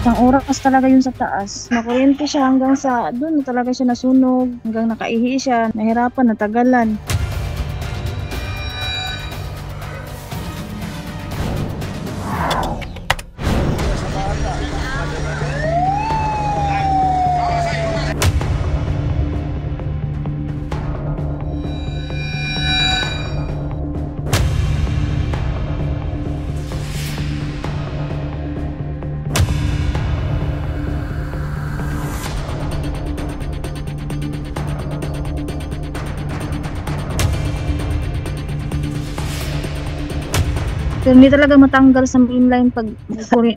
Isang oras talaga yun sa taas. Nakuryente siya hanggang sa doon na talaga siya nasunog. Hanggang nakaihi siya. Nahirapan, natagalan. So, hindi talaga matanggal sa mainline pag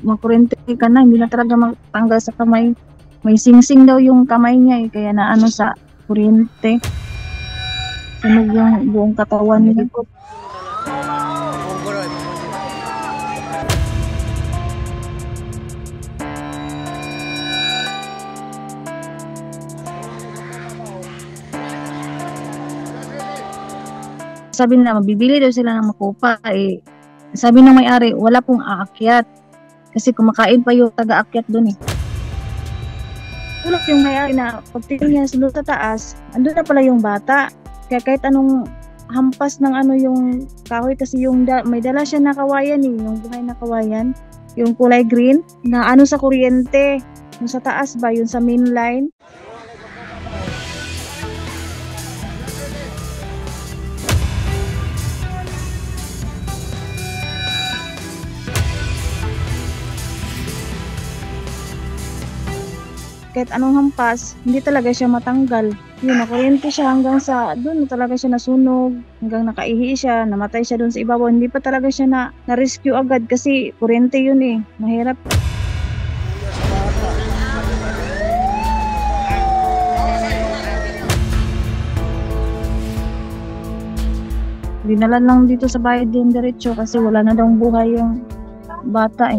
makurente ka na, hindi na talaga matanggal sa kamay. May singsing daw yung kamay niya kaya na ano sa kuryente. Sunog yung buong katawan niya. Sabi nila, mabibili daw sila ng makupa. Sabi ng may-ari, wala pong aakyat. Kasi kumakain pa yung taga-akyat doon . Tulog yung may-ari na pagtingin niya sa taas, andun na pala yung bata. Kaya kahit anong hampas ng yung kahoy, kasi may dala siya na kawayan yung buhay na kawayan. Yung kulay green, na sa kuryente. Yung sa taas ba, yung sa main line. Kahit anong hampas, hindi talaga siya matanggal. Yun, nakuryente siya hanggang sa doon na talaga siya nasunog. Hanggang nakaihi siya, namatay siya doon sa ibabaw. Hindi pa talaga siya na-rescue agad kasi kuryente yun . Mahirap. Dinala lang dito sa bahay din diretso kasi wala na daw buhay yung bata .